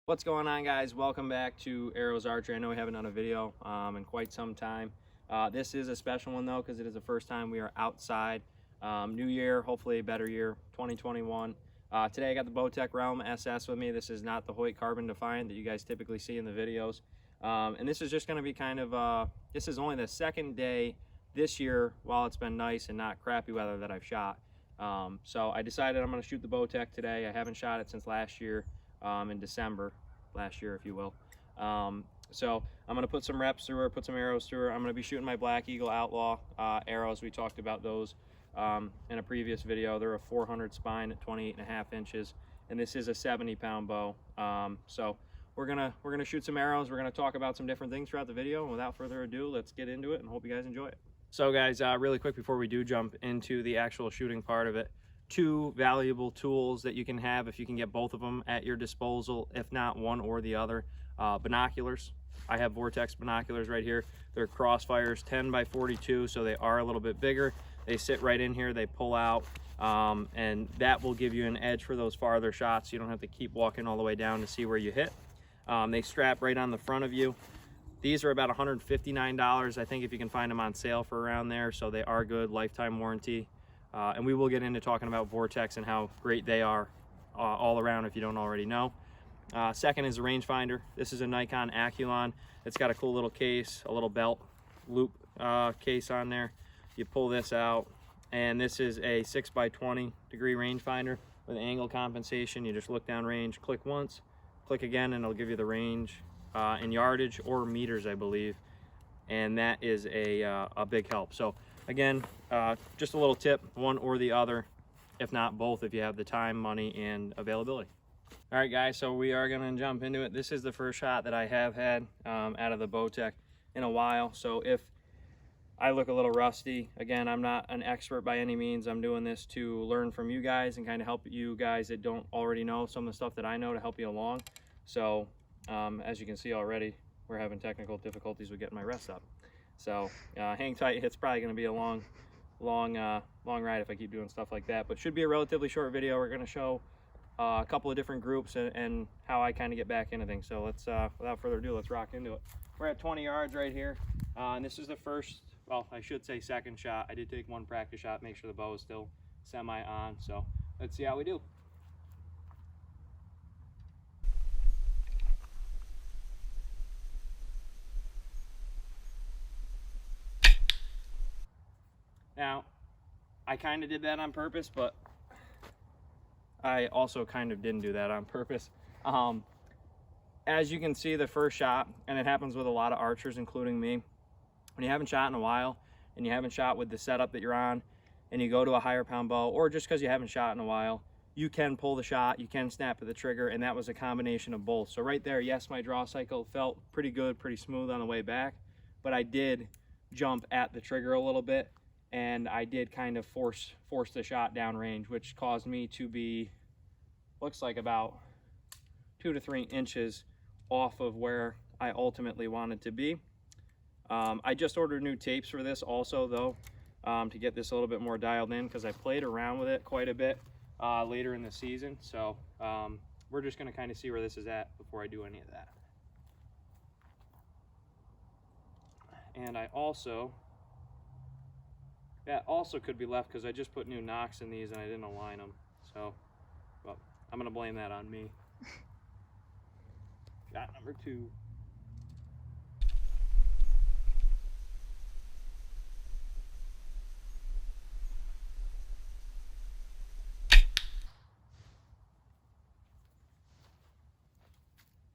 What's going on, guys? Welcome back to Airohz Archery. I know we haven't done a video in quite some time. This is a special one though, because it is the first time we are outside. New year, hopefully a better year, 2021. Today I got the Bowtech Realm SS with me. This is not the Hoyt Carbon Defiant that you guys typically see in the videos. And this is just going to be kind of, this is only the second day this year while it's been nice and not crappy weather that I've shot. So I decided I'm going to shoot the Bowtech today. I haven't shot it since last year. In December last year, if you will. So I'm gonna put some reps through her, put some arrows through her. I'm gonna be shooting my Black Eagle Outlaw arrows. We talked about those in a previous video. They're a 400 spine at 28.5 inches, and this is a 70-pound bow. So we're gonna shoot some arrows. We're gonna talk about some different things throughout the video, and without further ado, let's get into it and hope you guys enjoy it. So guys, really quick before we do jump into the actual shooting part of it, two valuable tools that you can have if you can get both of them at your disposal, if not one or the other. Binoculars. I have Vortex binoculars right here. They're Crossfires 10 by 42, so they are a little bit bigger. They sit right in here, they pull out, and that will give you an edge for those farther shots. You don't have to keep walking all the way down to see where you hit. They strap right on the front of you. These are about $159, I think, if you can find them on sale for around there, so they are good, lifetime warranty. And we will get into talking about Vortex and how great they are all around if you don't already know. Second is a rangefinder. This is a Nikon Aculon. It's got a cool little case, a little belt loop case on there. You pull this out, and this is a 6 by 20 degree rangefinder with angle compensation. You just look down range, click once, click again, and it'll give you the range in yardage or meters, I believe. And that is a big help. So again, just a little tip, one or the other, if not both, if you have the time, money, and availability. All right, guys, so we are gonna jump into it. This is the first shot that I have had out of the Bowtech in a while. So if I look a little rusty, again, I'm not an expert by any means. I'm doing this to learn from you guys and kind of help you guys that don't already know some of the stuff that I know to help you along. So as you can see already, we're having technical difficulties with getting my rest up. So hang tight. It's probably going to be a long ride if I keep doing stuff like that, but should be a relatively short video. We're going to show a couple of different groups and how I kind of get back into things. So let's without further ado, let's rock into it. We're at 20 yards right here, and this is the first, well, I should say second shot. I did take one practice shot, make sure the bow is still semi on. So let's see how we do. Now, I kind of did that on purpose, but I also kind of didn't do that on purpose. As you can see, the first shot, and it happens with a lot of archers, including me, when you haven't shot in a while and you haven't shot with the setup that you're on and you go to a higher pound bow, or just because you haven't shot in a while, you can pull the shot, you can snap at the trigger, and that was a combination of both. So right there, yes, my draw cycle felt pretty good, pretty smooth on the way back, but I did jump at the trigger a little bit, and I did kind of force the shot down range, which caused me to be, looks like about 2 to 3 inches off of where I ultimately wanted to be. I just ordered new tapes for this also, though, to get this a little bit more dialed in, because I played around with it quite a bit later in the season. So we're just going to kind of see where this is at before I do any of that. And I also, that also could be left because I just put new nocks in these and I didn't align them. So, well, I'm going to blame that on me. Shot number 2.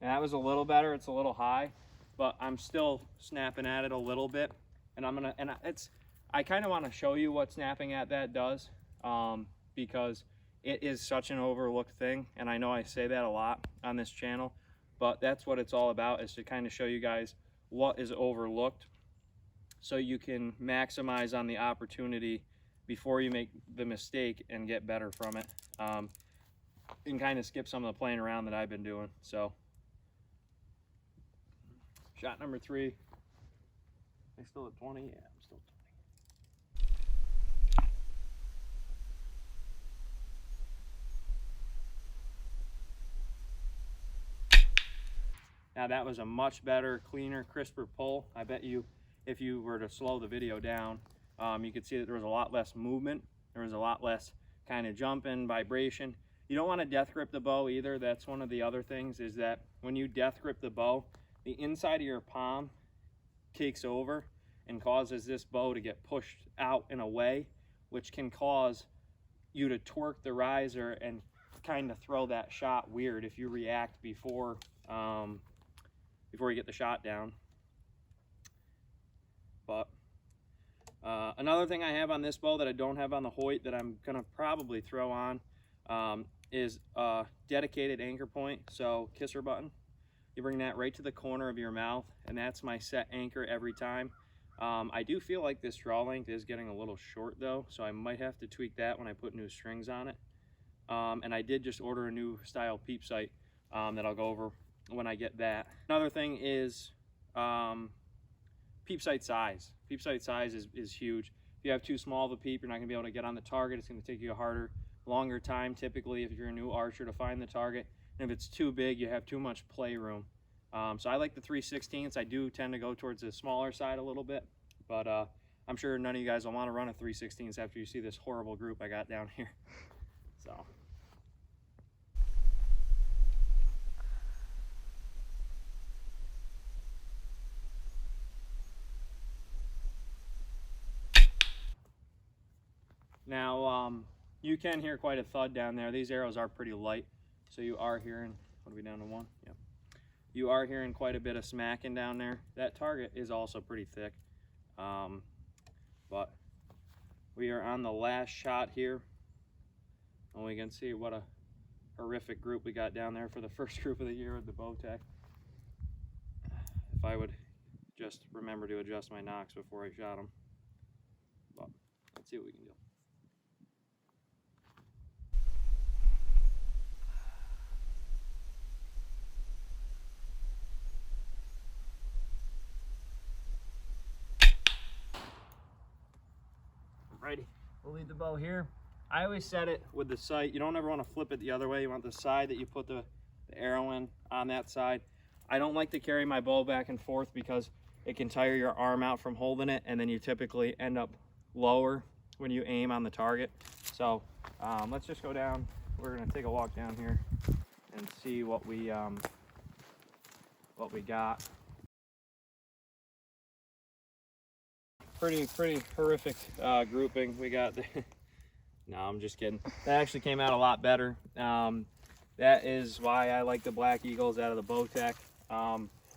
And that was a little better. It's a little high, but I'm still snapping at it a little bit. And I'm going to, and I kind of want to show you what snapping at that does, because it is such an overlooked thing, and I know I say that a lot on this channel, but that's what it's all about, is to kind of show you guys what is overlooked so you can maximize on the opportunity before you make the mistake and get better from it, and kind of skip some of the playing around that I've been doing. So shot number 3. Am I still at 20? Yeah, I'm still at 20. Now that was a much better, cleaner, crisper pull. I bet you if you were to slow the video down, you could see that there was a lot less movement. There was a lot less kind of jumping, vibration. You don't want to death grip the bow either. That's one of the other things, is that when you death grip the bow, the inside of your palm takes over and causes this bow to get pushed out and away, which can cause you to torque the riser and kind of throw that shot weird if you react before you get the shot down. But another thing I have on this bow that I don't have on the Hoyt that I'm gonna probably throw on is a dedicated anchor point. So kisser button, you bring that right to the corner of your mouth, and that's my set anchor every time. I do feel like this draw length is getting a little short though, so I might have to tweak that when I put new strings on it. And I did just order a new style peep sight that I'll go over when I get that. Another thing is peep sight size. Peep sight size is huge. If you have too small of a peep, you're not gonna be able to get on the target. It's gonna take you a longer time typically if you're a new archer to find the target. And if it's too big, you have too much play room. So I like the 3/16. I do tend to go towards the smaller side a little bit, but I'm sure none of you guys will want to run a 3/16 after you see this horrible group I got down here. So. Now, you can hear quite a thud down there. These arrows are pretty light, so you are hearing, what are we down to 1? Yep. You are hearing quite a bit of smacking down there. That target is also pretty thick. But we are on the last shot here, and we can see what a horrific group we got down there for the first group of the year with the Bowtech. If I would just remember to adjust my nocks before I shot them. But let's see what we can do. Alrighty, we'll leave the bow here. I always set it with the sight. You don't ever want to flip it the other way. You want the side that you put the arrow in on that side. I don't like to carry my bow back and forth because it can tire your arm out from holding it, and then you typically end up lower when you aim on the target. So let's just go down. We're gonna take a walk down here and see what we got. Pretty horrific grouping we got there. No, I'm just kidding. That actually came out a lot better. That is why I like the Black Eagles out of the Bowtech.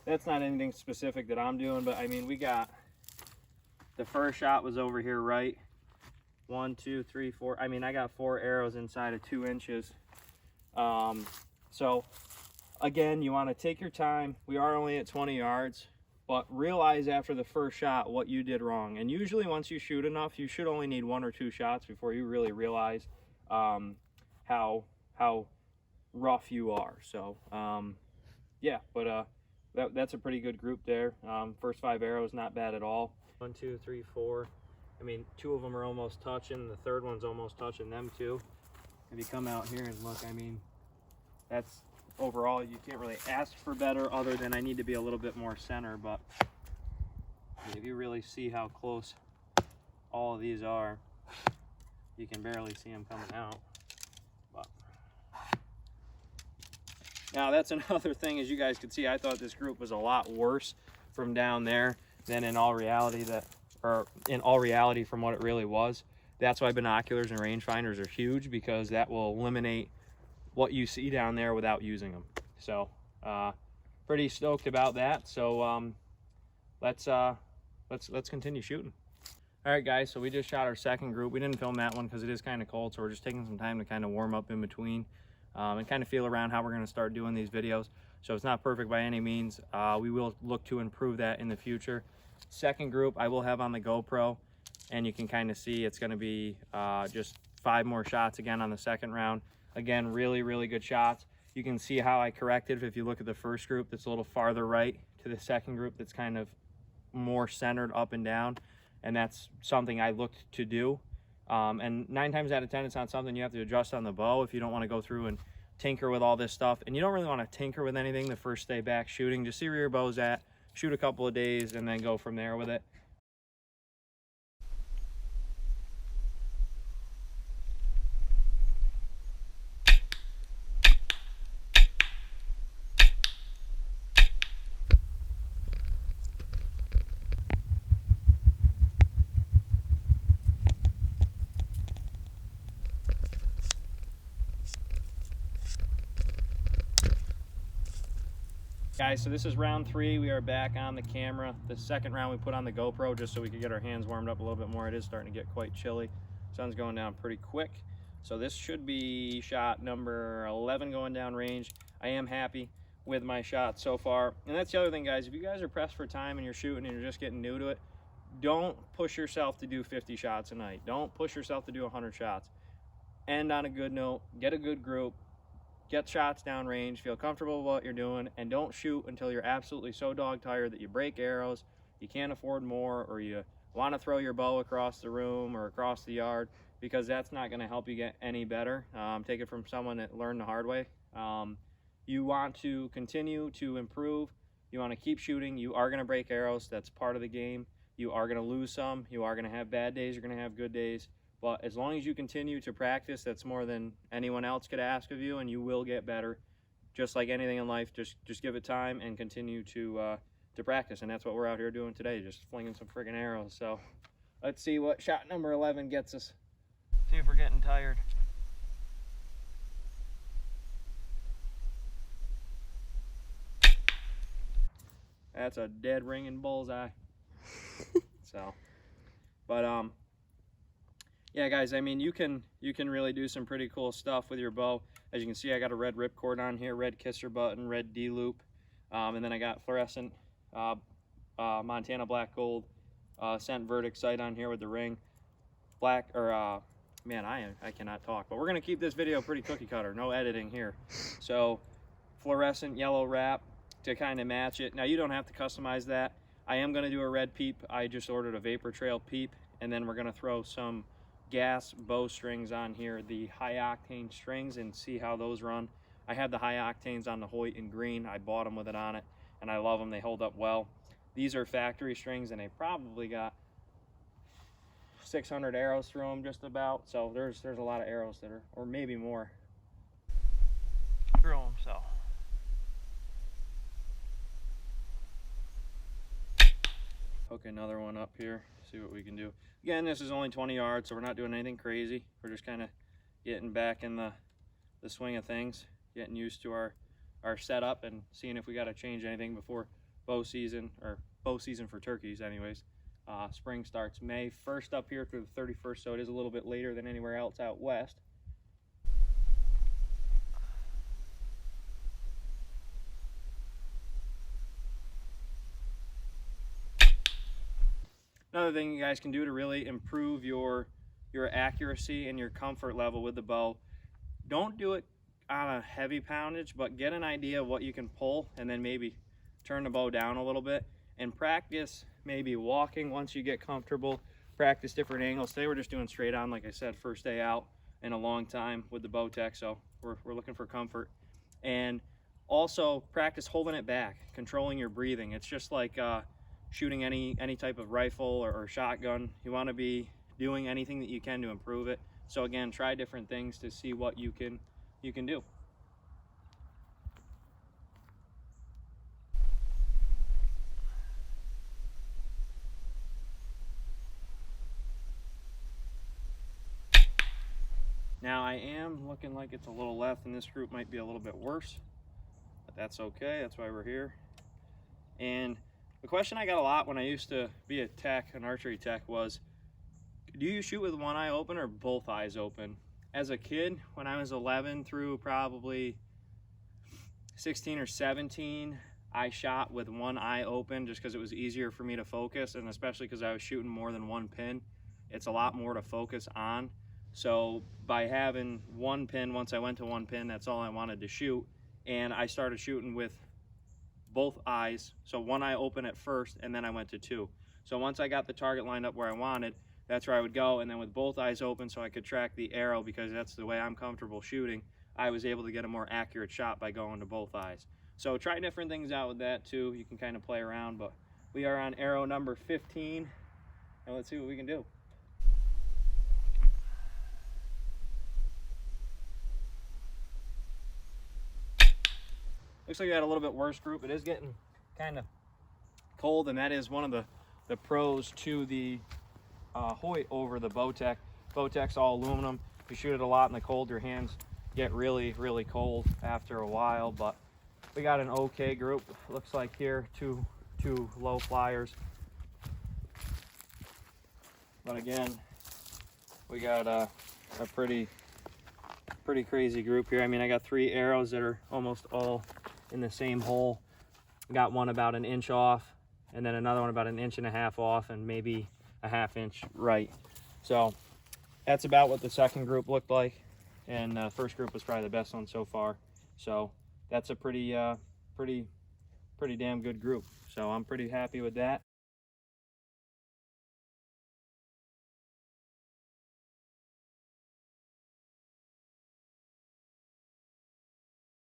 That's not anything specific that I'm doing, but I mean, we got, the first shot was over here, right? 1, 2, 3, 4. I mean, I got 4 arrows inside of 2 inches. So again, you want to take your time. We are only at 20 yards. But realize after the first shot what you did wrong. And usually once you shoot enough, you should only need 1 or 2 shots before you really realize how rough you are. So yeah, but that's a pretty good group there. First 5 arrows, not bad at all. 1, 2, 3, 4. I mean, 2 of them are almost touching. The third one's almost touching them too. If you come out here and look, I mean, that's, overall, you can't really ask for better other than I need to be a little bit more center, but if you really see how close all of these are, you can barely see them coming out. But now that's another thing, as you guys can see, I thought this group was a lot worse from down there than in all reality from what it really was. That's why binoculars and rangefinders are huge, because that will eliminate what you see down there without using them. So pretty stoked about that. So let's continue shooting. All right guys, so we just shot our second group. We didn't film that one because it is kind of cold, so we're just taking some time to kind of warm up in between and kind of feel around how we're going to start doing these videos. So it's not perfect by any means. We will look to improve that in the future. Second group I will have on the GoPro, and you can kind of see it's going to be just 5 more shots again on the second round. Again, really good shots. You can see how I corrected if you look at the first group that's a little farther right to the second group that's kind of more centered up and down, and that's something I looked to do. And 9 times out of 10, it's not something you have to adjust on the bow if you don't want to go through and tinker with all this stuff, and you don't really want to tinker with anything the first day back shooting. Just see where your bow's at, shoot a couple of days, and then go from there with it. Guys, so this is round 3. We are back on the camera. The second round we put on the GoPro just so we could get our hands warmed up a little bit more. It is starting to get quite chilly. Sun's going down pretty quick. So this should be shot number 11 going down range. I am happy with my shot so far. And that's the other thing, guys. If you guys are pressed for time and you're shooting and you're just getting new to it, don't push yourself to do 50 shots a night. Don't push yourself to do 100 shots. End on a good note. Get a good group. Get shots down range, feel comfortable with what you're doing, and don't shoot until you're absolutely so dog tired that you break arrows, you can't afford more, or you want to throw your bow across the room or across the yard, because that's not going to help you get any better. Take it from someone that learned the hard way. You want to continue to improve. You want to keep shooting. You are going to break arrows. That's part of the game. You are going to lose some. You are going to have bad days. You're going to have good days. But as long as you continue to practice, that's more than anyone else could ask of you, and you will get better. Just like anything in life, just give it time and continue to practice, and that's what we're out here doing today, just flinging some friggin' arrows. So let's see what shot number 11 gets us. See if we're getting tired. That's a dead ringing bullseye. So, but yeah, guys, I mean, you can really do some pretty cool stuff with your bow. As you can see, I got a red ripcord on here, red kisser button, red D-loop, and then I got fluorescent Montana black gold scent verdict sight on here with the ring. Black, or man, I cannot talk, but we're gonna keep this video pretty cookie cutter, no editing here. So fluorescent yellow wrap to kind of match it. Now you don't have to customize that. I am gonna do a red peep. I just ordered a Vapor Trail peep, and then we're gonna throw some gas bow strings on here, the high octane strings, and see how those run. I have the high octanes on the Hoyt in green. I bought them with it on it, and I love them. They hold up well. These are factory strings, and they probably got 600 arrows through them just about. So there's a lot of arrows that are, or maybe more, through them. So hook another one up here, see what we can do. Again, this is only 20 yards, so we're not doing anything crazy. We're just kind of getting back in the swing of things, getting used to our setup, and seeing if we got to change anything before bow season, or bow season for turkeys anyways. Spring starts May 1st up here through the 31st, so it is a little bit later than anywhere else out west. Another thing you guys can do to really improve your accuracy and your comfort level with the bow, don't do it on a heavy poundage, but get an idea of what you can pull, and then maybe turn the bow down a little bit and practice maybe walking once you get comfortable. Practice different angles. Today we're just doing straight on, like I said, first day out in a long time with the bow tech, so we're looking for comfort. And also practice holding it back, controlling your breathing. It's just like shooting any type of rifle or shotgun. You want to be doing anything that you can to improve it. So again, try different things to see what you can do. Now I am looking like it's a little left, and this group might be a little bit worse, but that's okay. That's why we're here. And the question I got a lot when I used to be a tech, an archery tech, was, do you shoot with one eye open or both eyes open? As a kid, when I was 11 through probably 16 or 17, I shot with one eye open just because it was easier for me to focus, and especially because I was shooting more than one pin. It's a lot more to focus on. So by having one pin, once I went to one pin, that's all I wanted to shoot. And I started shooting with both eyes. So one eye open at first, and then I went to two. So once I got the target lined up where I wanted, that's where I would go. And then with both eyes open, so I could track the arrow, because that's the way I'm comfortable shooting, I was able to get a more accurate shot by going to both eyes. So try different things out with that too. You can kind of play around, but we are on arrow number 15, and let's see what we can do. Looks like we got a little bit worse group. It is getting kind of cold, and that is one of the pros to the Hoyt over the Bowtech. Bowtech's all aluminum. You shoot it a lot in the cold, your hands get really, really cold after a while, but we got an okay group. Looks like here, two low flyers. But again, we got a pretty crazy group here. I mean, I got 3 arrows that are almost all in the same hole. Got one about an inch off, and then another one about an inch and a half off, and maybe a half inch right. So that's about what the second group looked like, and first group was probably the best one so far. So that's a pretty damn good group. So I'm pretty happy with that.